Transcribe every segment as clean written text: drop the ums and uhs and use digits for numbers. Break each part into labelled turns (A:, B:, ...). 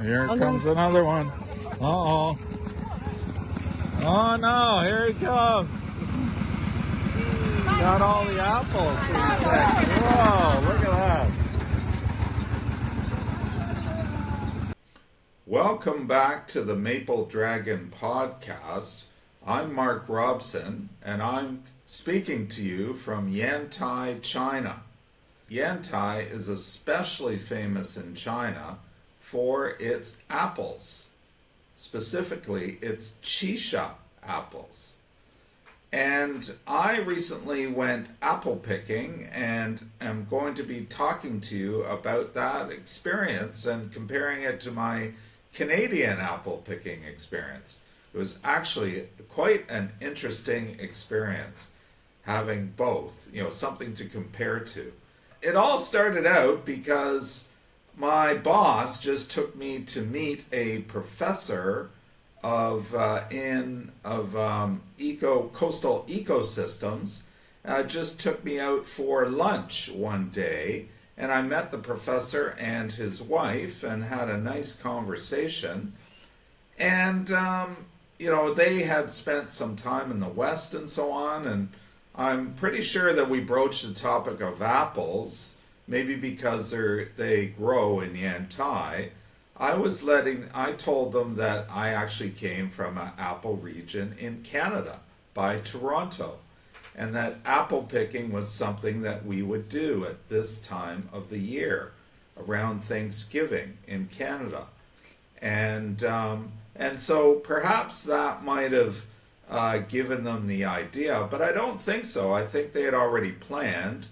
A: here comes another one. Uh-oh. Oh no, here he comes. Got all the apples. Whoa, look at that. Welcome back to the Maple Dragon podcast. I'm Mark Robson, and I'm speaking to you from Yantai, China. Yantai is especially famous in China for its apples, specifically its Juiciest apples. And I recently went apple picking and am going to be talking to you about that experience and comparing it to my Canadian apple picking experience. It was actually quite an interesting experience having both, something to compare to. It all started out because my boss just took me to meet a professor of coastal ecosystems. Just took me out for lunch one day, and I met the professor and his wife and had a nice conversation. And they had spent some time in the West and so on, and I'm pretty sure that we broached the topic of apples, maybe because they grow in Yantai. I told them that I actually came from an apple region in Canada by Toronto, and that apple picking was something that we would do at this time of the year, around Thanksgiving in Canada. And so perhaps that might have given them the idea, but I don't think so. I think they had already planned.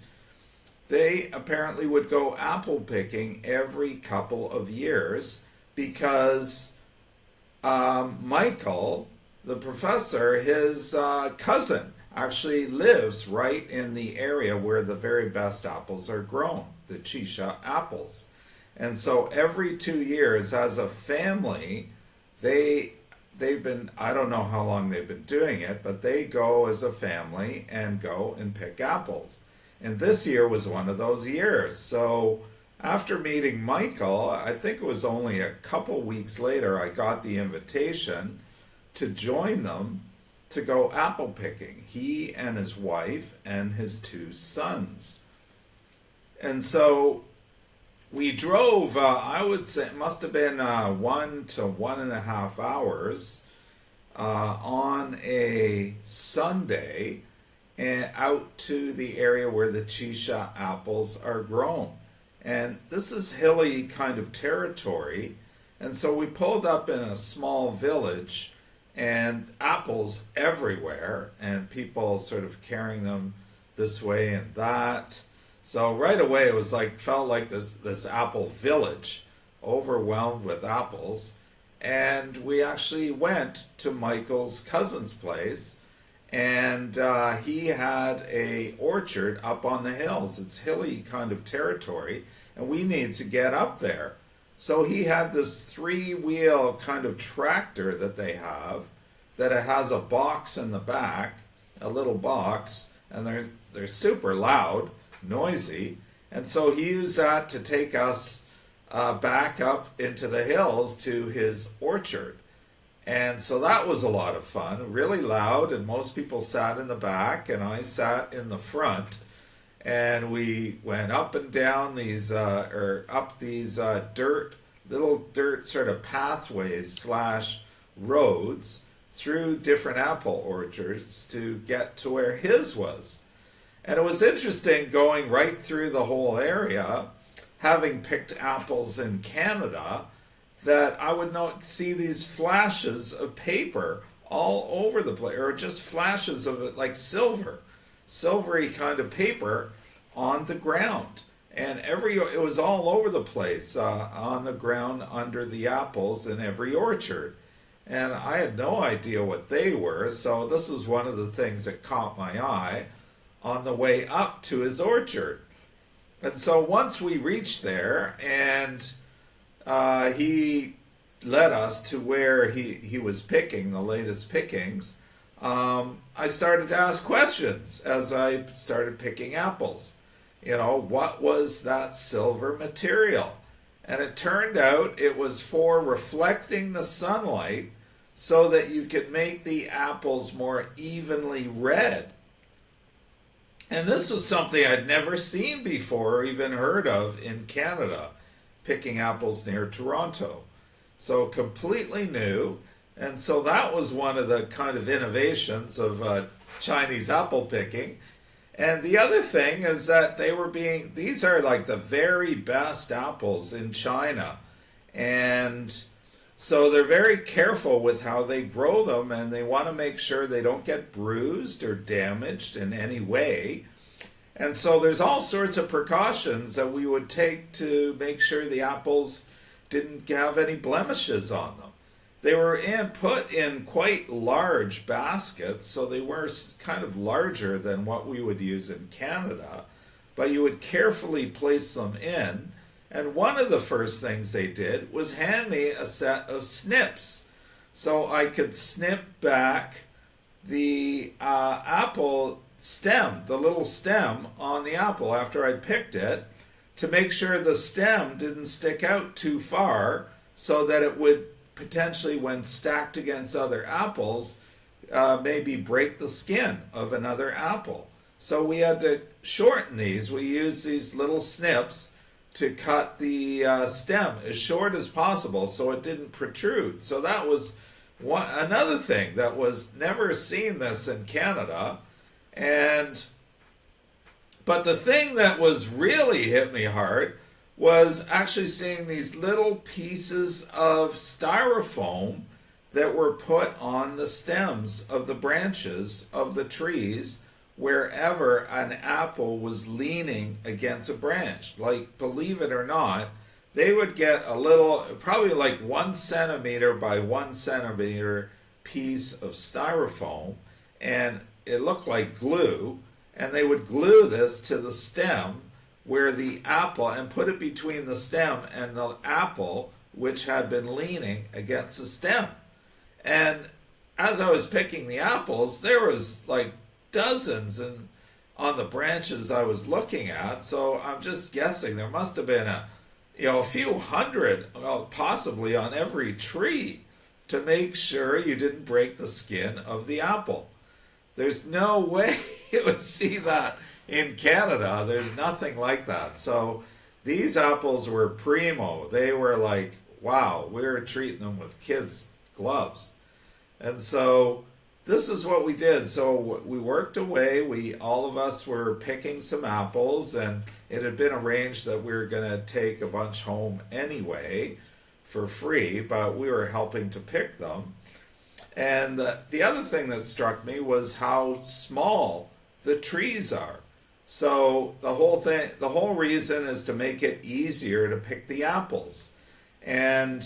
A: They apparently would go apple picking every couple of years because Michael, the professor, his cousin, actually lives right in the area where the very best apples are grown, the Juiciest apples. And so every 2 years as a family, they've been, I don't know how long they've been doing it, but they go as a family and go and pick apples. And this year was one of those years. So after meeting Michael, I think it was only a couple weeks later, I got the invitation to join them to go apple picking. He and his wife and his 2 sons. And so we drove, I would say it must have been 1 to 1.5 hours on a Sunday and out to the area where the Juiciest apples are grown. And this is hilly kind of territory. And so we pulled up in a small village and apples everywhere and people sort of carrying them this way and that. So right away it was felt like this apple village overwhelmed with apples. And we actually went to Michael's cousin's place, and he had a orchard up on the hills. It's hilly kind of territory, and we needed to get up there. So he had this 3-wheel kind of tractor that they have, that it has a box in the back, a little box, and they're super loud, noisy, and so he used that to take us back up into the hills to his orchard. And so that was a lot of fun, really loud, and most people sat in the back, and I sat in the front. And we went up and down these, little dirt sort of pathways / roads through different apple orchards to get to where his was. And it was interesting going right through the whole area, having picked apples in Canada, that I would not see these flashes of paper all over the place, or just flashes of it like silvery kind of paper on the ground. And it was all over the place on the ground under the apples in every orchard. And I had no idea what they were, so this was one of the things that caught my eye on the way up to his orchard. And so once we reached there, and he led us to where he was picking the latest pickings, I started to ask questions as I started picking apples. What was that silver material? And it turned out it was for reflecting the sunlight so that you could make the apples more evenly red. And this was something I'd never seen before or even heard of in Canada, picking apples near Toronto. So completely new. And so that was one of the kind of innovations of Chinese apple picking. And the other thing is that these are like the very best apples in China. And so they're very careful with how they grow them, and they want to make sure they don't get bruised or damaged in any way. And so there's all sorts of precautions that we would take to make sure the apples didn't have any blemishes on them. They were put in quite large baskets, so they were kind of larger than what we would use in Canada, but you would carefully place them in. And one of the first things they did was hand me a set of snips, so I could snip back the apple stem, the little stem on the apple after I picked it, to make sure the stem didn't stick out too far so that it would potentially, when stacked against other apples, maybe break the skin of another apple. So we had to shorten these. We used these little snips to cut the stem as short as possible so it didn't protrude. So that was another thing that was never seen this in Canada. But the thing that was really hit me hard was actually seeing these little pieces of styrofoam that were put on the stems of the branches of the trees wherever an apple was leaning against a branch. Like, believe it or not, they would get a little, probably like 1 centimeter by 1 centimeter piece of styrofoam, and it looked like glue, and they would glue this to the stem where the apple, and put it between the stem and the apple, which had been leaning against the stem. And as I was picking the apples, there was like dozens on the branches I was looking at. So I'm just guessing there must have been a few hundred, well, possibly on every tree, to make sure you didn't break the skin of the apple. There's no way you would see that in Canada. There's nothing like that. So these apples were primo. They were like, wow, we were treating them with kids' gloves. And so this is what we did. So we worked away. All of us were picking some apples, and it had been arranged that we were going to take a bunch home anyway for free, but we were helping to pick them. And the other thing that struck me was how small the trees are. So the whole reason is to make it easier to pick the apples. And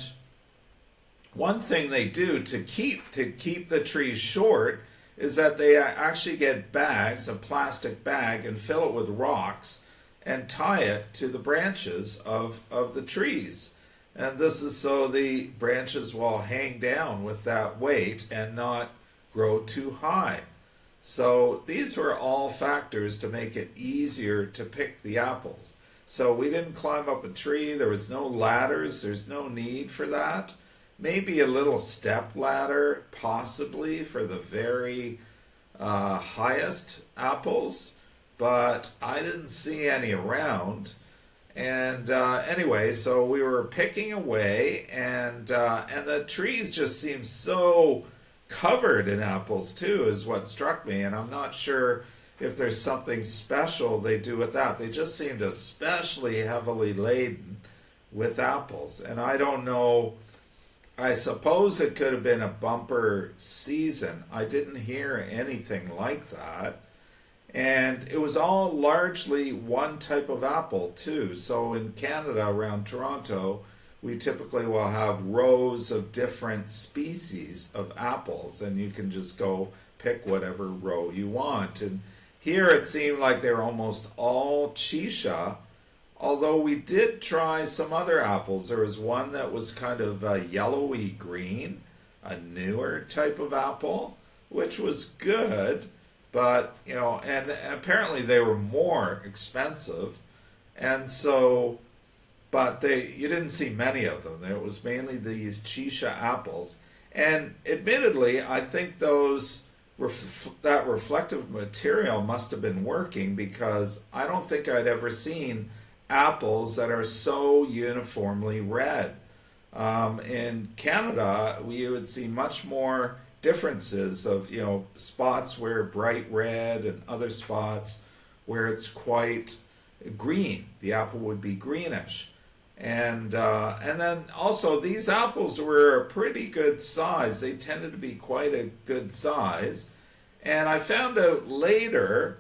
A: one thing they do to keep the trees short is that they actually get bags, a plastic bag, and fill it with rocks and tie it to the branches of the trees. And this is so the branches will hang down with that weight and not grow too high. So these were all factors to make it easier to pick the apples. So we didn't climb up a tree. There was no ladders. There's no need for that. Maybe a little step ladder, possibly, for the very highest apples. But I didn't see any around. And anyway, so we were picking away, and the trees just seemed so covered in apples too, is what struck me. And I'm not sure if there's something special they do with that. They just seemed especially heavily laden with apples. And I don't know, I suppose it could have been a bumper season. I didn't hear anything like that. And it was all largely one type of apple too. So in Canada, around Toronto, we typically will have rows of different species of apples, and you can just go pick whatever row you want. And here it seemed like they were almost all Chisha, although we did try some other apples. There was one that was kind of yellowy green, a newer type of apple, which was good, but, and apparently they were more expensive. And so but you didn't see many of them. It was mainly these Chisha apples, and admittedly, I think that reflective material must have been working, because I don't think I'd ever seen apples that are so uniformly red. In Canada, we would see much more differences of, spots where bright red and other spots where it's quite green. The apple would be greenish. And then also these apples were a pretty good size. They tended to be quite a good size. And I found out later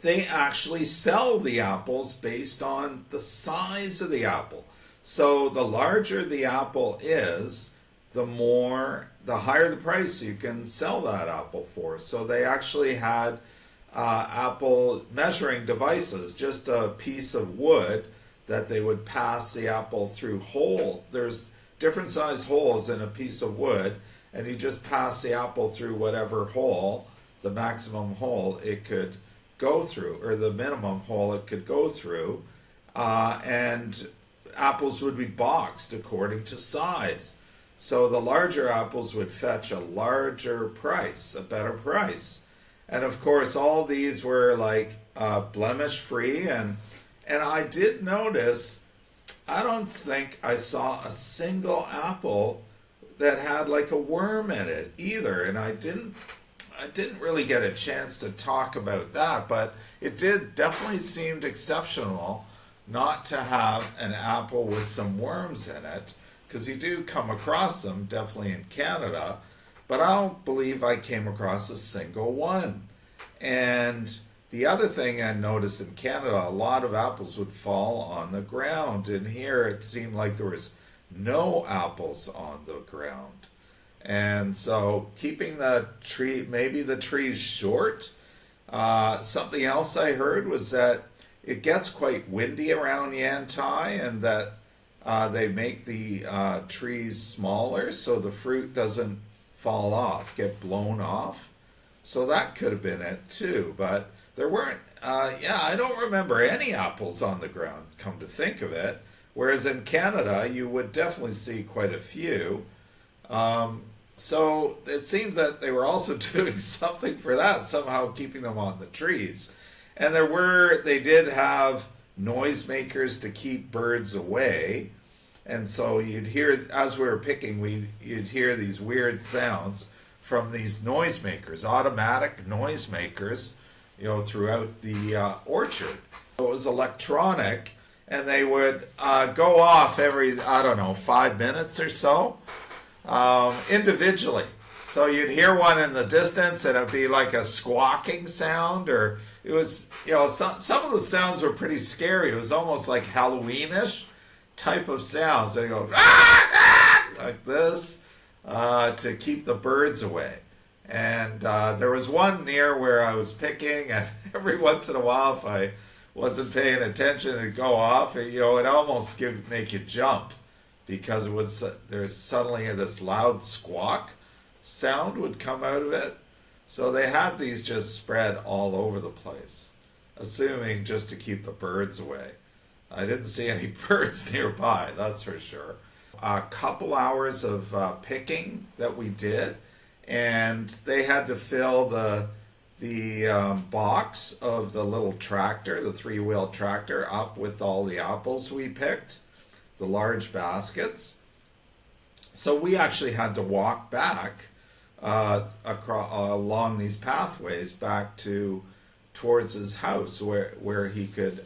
A: they actually sell the apples based on the size of the apple. So the larger the apple is, the higher the price you can sell that apple for. So they actually had apple measuring devices, just a piece of wood that they would pass the apple through There's different size holes in a piece of wood, and you just pass the apple through whatever hole, the maximum hole it could go through, or the minimum hole it could go through, and apples would be boxed according to size. So the larger apples would fetch a larger price, a better price. And of course, all these were like blemish free, and I did notice, I don't think I saw a single apple that had like a worm in it either. And I didn't really get a chance to talk about that, but it definitely seemed exceptional not to have an apple with some worms in it, because you do come across them definitely in Canada, but I don't believe I came across a single one. And the other thing I noticed in Canada, a lot of apples would fall on the ground. And here it seemed like there was no apples on the ground. And so keeping maybe the trees short. Something else I heard was that it gets quite windy around Yantai, and that they make the trees smaller so the fruit doesn't fall off, get blown off. So that could have been it too, but there weren't, I don't remember any apples on the ground, come to think of it. Whereas in Canada, you would definitely see quite a few. So it seems that they were also doing something for that, somehow keeping them on the trees. And they did have noisemakers to keep birds away. And so you'd hear, as we were picking, you'd hear these weird sounds from these noisemakers, automatic noisemakers, throughout the orchard. So it was electronic, and they would go off every, 5 minutes or so, individually. So you'd hear one in the distance, and it'd be like a squawking sound, or it was, some of the sounds were pretty scary. It was almost like Halloweenish type of sounds. They go like this to keep the birds away. And there was one near where I was picking, and every once in a while, if I wasn't paying attention, it'd go off. It almost make you jump, because there's suddenly this loud squawk sound would come out of it. So they had these just spread all over the place, assuming just to keep the birds away. I didn't see any birds nearby, that's for sure. A couple hours of picking that we did, and they had to fill the box of the little tractor, the 3-wheel tractor, up with all the apples we picked, the large baskets. So we actually had to walk back along these pathways back towards his house, where he could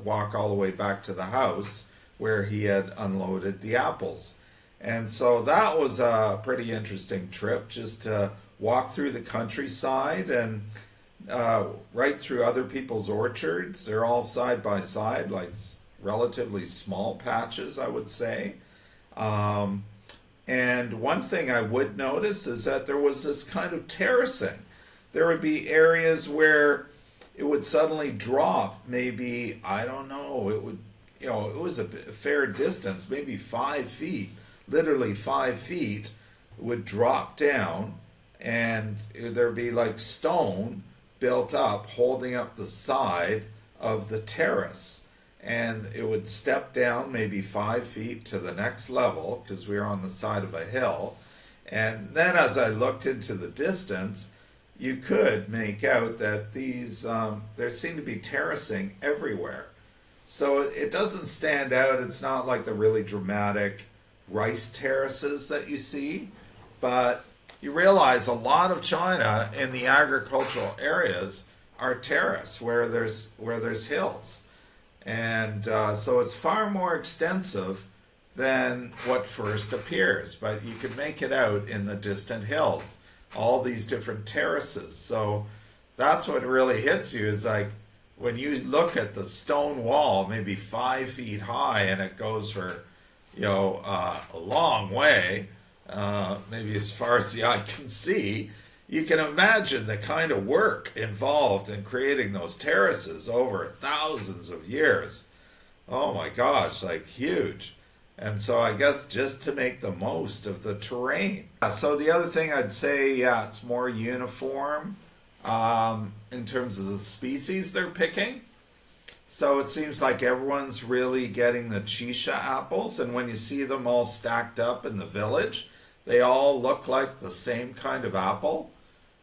A: walk all the way back to the house where he had unloaded the apples. And so that was a pretty interesting trip, just to walk through the countryside and right through other people's orchards. They're all side by side, like relatively small patches, I would say. And one thing I would notice is that there was this kind of terracing. There would be areas where it would suddenly drop, maybe, it was a fair distance, maybe 5 feet, literally 5 feet, would drop down, and there'd be like stone built up, holding up the side of the terrace. and it would step down maybe 5 feet to the next level because we were on the side of a hill. And then as I looked into the distance, you could make out that these, there seemed to be terracing everywhere. So it doesn't stand out. It's not like the really dramatic rice terraces that you see, but you realize a lot of China in the agricultural areas are terrace where there's hills, and so it's far more extensive than what first appears. But you can make it out in the distant hills, all these different terraces. So that's what really hits you is like when you look at the stone wall, maybe 5 feet high, and it goes for a long way, maybe as far as the eye can see. You can imagine the kind of work involved in creating those terraces over thousands of years. Oh my gosh, like huge. And so I guess just to make the most of the terrain. So the other thing I'd say, yeah, it's more uniform in terms of the species they're picking. So it seems like everyone's really getting the Chisha apples, and when you see them all stacked up in the village, they all look like the same kind of apple.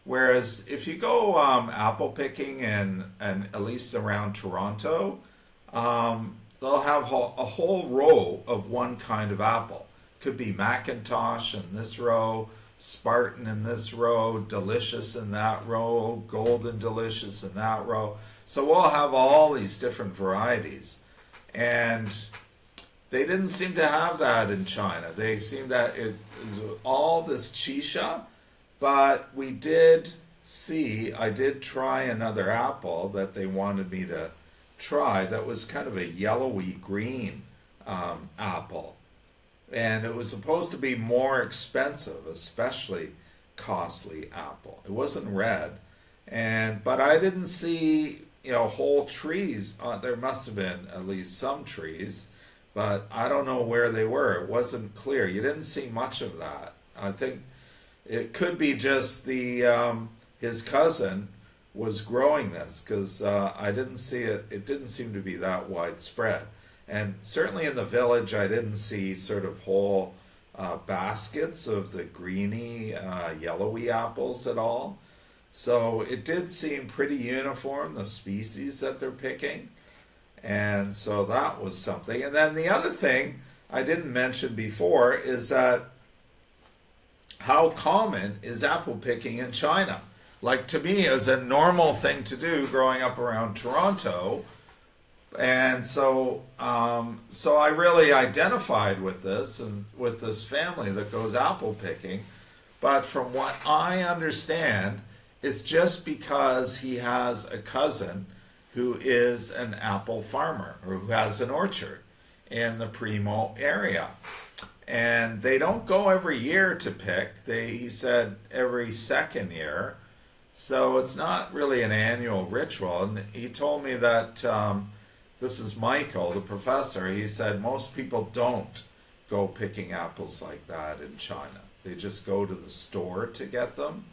A: Whereas if you go apple picking and at least around Toronto, they'll have a whole row of one kind of apple. Could be Macintosh in this row, Spartan in this row, Delicious in that row, Golden Delicious in that row. So we'll have all these different varieties. And they didn't seem to have that in China. They seemed that it was all this Chisha, but I did try another apple that they wanted me to try that was kind of a yellowy green apple. And it was supposed to be more expensive, especially costly apple. It wasn't red. But I didn't see whole trees. There must have been at least some trees, but I don't know where they were. It wasn't clear. You didn't see much of that. I think it could be just his cousin was growing this, because I didn't see it. It didn't seem to be that widespread. And certainly in the village, I didn't see sort of whole baskets of the greeny, yellowy apples at all. So it did seem pretty uniform, the species that they're picking. And so that was something. And then the other thing I didn't mention before is that how common is apple picking in China? Like, to me, is a normal thing to do growing up around Toronto. And so I really identified with this and with this family that goes apple picking. But from what I understand, it's just because he has a cousin who is an apple farmer or who has an orchard in the Primo area. And they don't go every year to pick. He said every second year. So it's not really an annual ritual. And he told me that, this is Michael, the professor, he said most people don't go picking apples like that in China. They just go to the store to get them.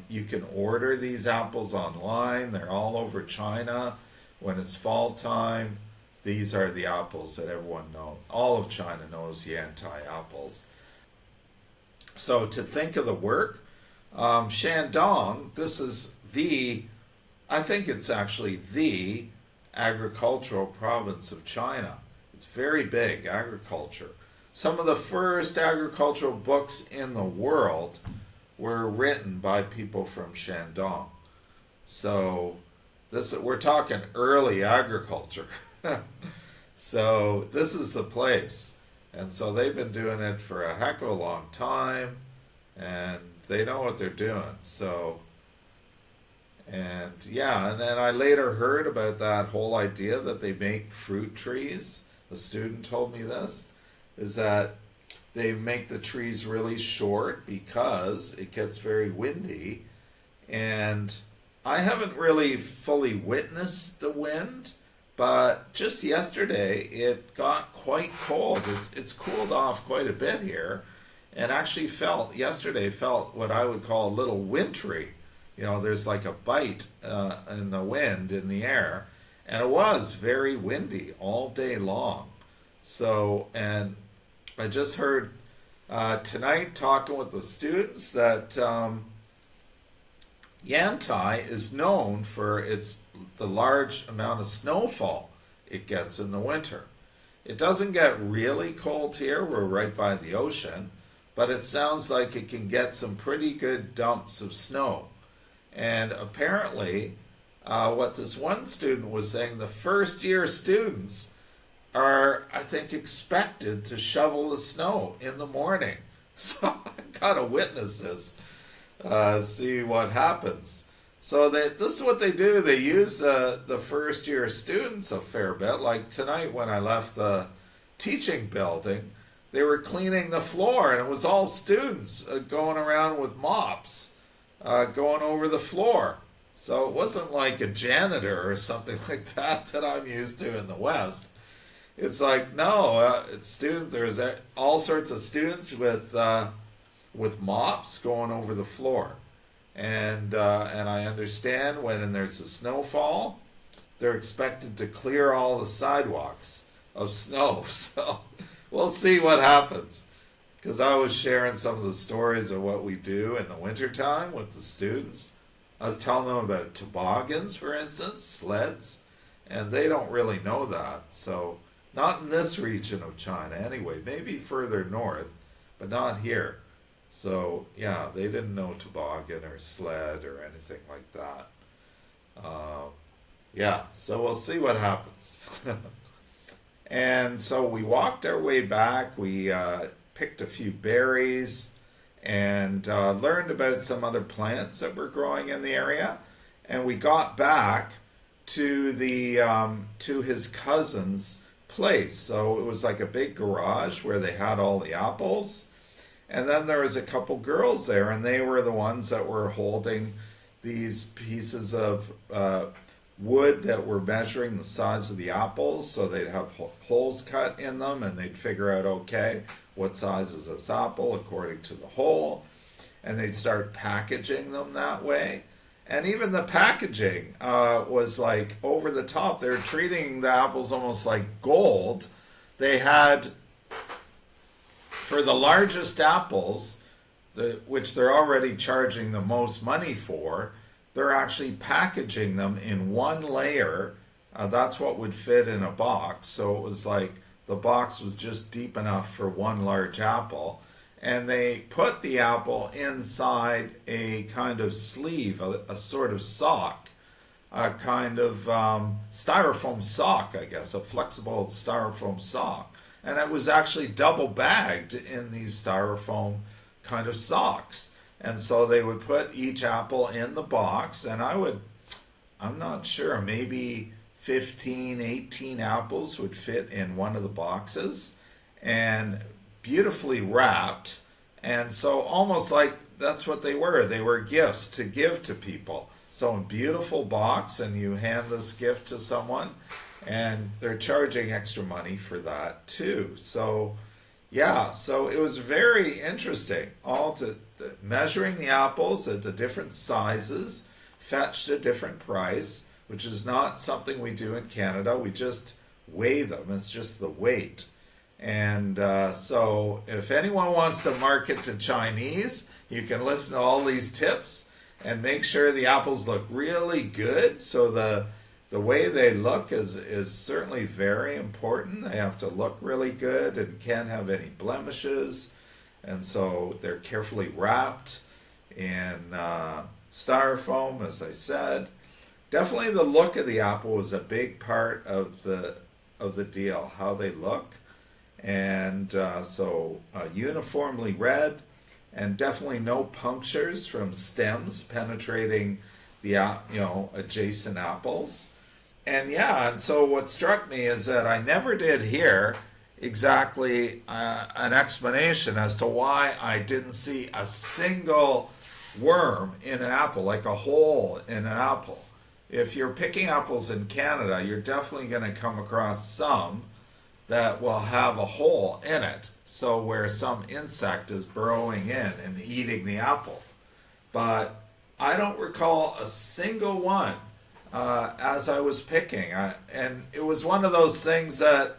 A: You can order these apples online. They're all over China. When it's fall time, these are the apples that everyone knows. All of China knows Yantai apples. So to think of the work, Shandong, this is I think it's actually the agricultural province of China. It's very big, agriculture. Some of the first agricultural books in the world were written by people from Shandong. So we're talking early agriculture. So this is the place. And so they've been doing it for a heck of a long time, and they know what they're doing. And then I later heard about that whole idea that they make fruit trees. A student told me this, is that they make the trees really short because it gets very windy. And I haven't really fully witnessed the wind, but just yesterday it got quite cold. It's cooled off quite a bit here, and actually yesterday felt what I would call a little wintry. There's like a bite in the wind in the air. And it was very windy all day long. So, and I just heard tonight talking with the students that Yantai is known for the large amount of snowfall it gets in the winter. It doesn't get really cold here. We're right by the ocean, but it sounds like it can get some pretty good dumps of snow. And apparently, what this one student was saying, the first year students are, I think, expected to shovel the snow in the morning. So I gotta witness this, see what happens. So this is what they do. They use the first year students a fair bit. Like tonight when I left the teaching building, they were cleaning the floor, and it was all students going around with mops, going over the floor. So it wasn't like a janitor or something like that I'm used to in the West. It's like, no, it's students. There's all sorts of students with mops going over the floor. And I understand when there's a snowfall, they're expected to clear all the sidewalks of snow. So we'll see what happens. Because I was sharing some of the stories of what we do in the wintertime with the students. I was telling them about toboggans, for instance, sleds, and they don't really know that. So not in this region of China anyway, maybe further north, but not here. So yeah, they didn't know toboggan or sled or anything like that. Yeah, so we'll see what happens. And so we walked our way back. We picked a few berries and learned about some other plants that were growing in the area. And we got back to to his cousin's place. So it was like a big garage where they had all the apples. And then there was a couple girls there, and they were the ones that were holding these pieces of wood that were measuring the size of the apples. So they'd have holes cut in them, and they'd figure out, okay, what size is this apple according to the hole. And they'd start packaging them that way. And even the packaging was like over the top. They were treating the apples almost like gold. They had, for the largest apples, which they're already charging the most money for, they're actually packaging them in one layer. That's what would fit in a box. So it was like the box was just deep enough for one large apple. And they put the apple inside a kind of sleeve, a sort of sock, a kind of styrofoam sock, I guess, a flexible styrofoam sock. And it was actually double bagged in these styrofoam kind of socks. And so they would put each apple in the box, and I'm not sure, maybe 15, 18 apples would fit in one of the boxes, and beautifully wrapped. And so almost like that's what they were. They were gifts to give to people. So in beautiful box, and you hand this gift to someone, and they're charging extra money for that too. So yeah, so it was very interesting. Measuring the apples at the different sizes fetched a different price, which is not something we do in Canada. We just weigh them. It's just the weight. And so if anyone wants to market to Chinese, you can listen to all these tips and make sure the apples look really good. So the way they look is certainly very important. They have to look really good and can't have any blemishes. And so they're carefully wrapped in styrofoam, as I said. Definitely the look of the apple was a big part of the deal, how they look. And so uniformly red, and definitely no punctures from stems penetrating the adjacent apples. And yeah, and so what struck me is that I never did hear exactly an explanation as to why I didn't see a single worm in an apple, like a hole in an apple. If you're picking apples in Canada, you're definitely going to come across some that will have a hole in it, so where some insect is burrowing in and eating the apple. But I don't recall a single one as I was picking. And it was one of those things that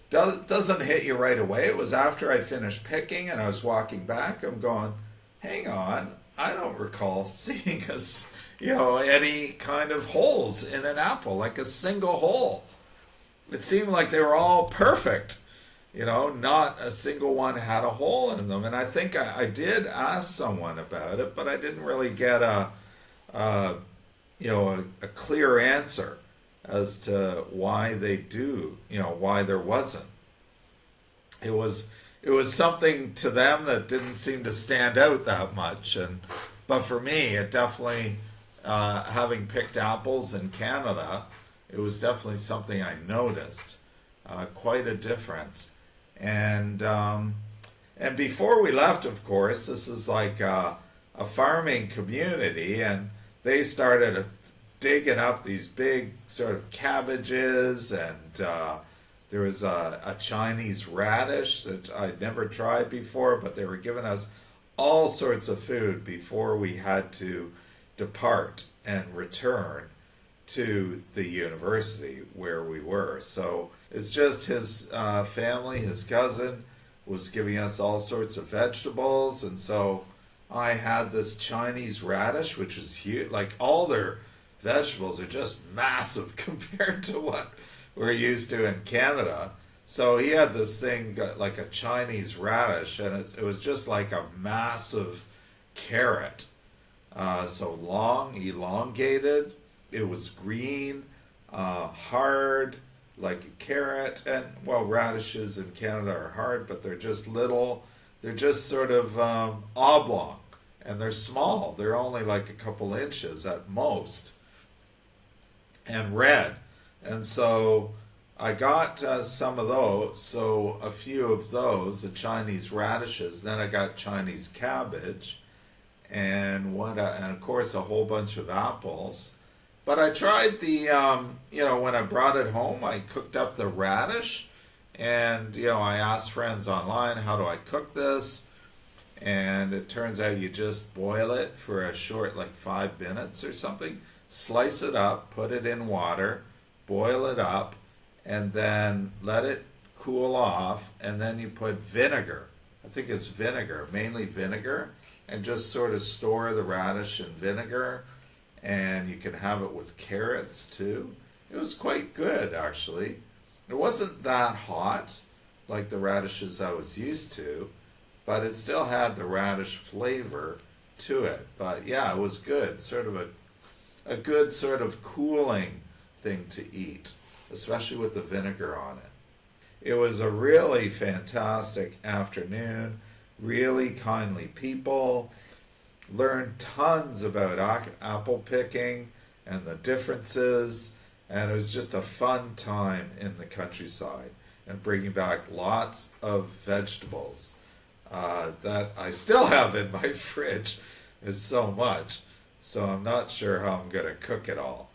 A: doesn't hit you right away. It was after I finished picking and I was walking back. I'm going, hang on, I don't recall seeing any kind of holes in an apple, like a single hole. It seemed like they were all perfect. Not a single one had a hole in them. And I think I did ask someone about it, but I didn't really get a clear answer as to why they do, why there wasn't. It was something to them that didn't seem to stand out that much, but for me, it definitely, having picked apples in Canada, it was definitely something I noticed, quite a difference. And before we left, of course, this is like a farming community, and they started digging up these big sort of cabbages, and there was a Chinese radish that I'd never tried before, but they were giving us all sorts of food before we had to depart and return to the university where we were. So it's just his family, his cousin, was giving us all sorts of vegetables, and so I had this Chinese radish, which was huge. Like, all their vegetables are just massive compared to what we're used to in Canada. So he had this thing like a Chinese radish, and it was just like a massive carrot. So long, elongated. It was green, hard, like a carrot. And, well, radishes in Canada are hard, but they're just little. They're just sort of oblong, and they're small. They're only like a couple inches at most, and red. And so I got some of those, so a few of those, the Chinese radishes. Then I got Chinese cabbage, and and of course a whole bunch of apples. But I tried when I brought it home, I cooked up the radish, and I asked friends online, how do I cook this? And it turns out you just boil it for a short, like 5 minutes or something. Slice it up, put it in water, boil it up, and then let it cool off, and then you put vinegar. I think it's vinegar, mainly vinegar, and just sort of store the radish in vinegar, and you can have it with carrots too. It was quite good, actually. It wasn't that hot like the radishes I was used to, but it still had the radish flavor to it. But yeah, it was good. Sort of a good sort of cooling thing to eat, especially with the vinegar on it. It was a really fantastic afternoon, really kindly people, learned tons about apple picking and the differences, and it was just a fun time in the countryside and bringing back lots of vegetables that I still have in my fridge. There's so much, so I'm not sure how I'm going to cook it all.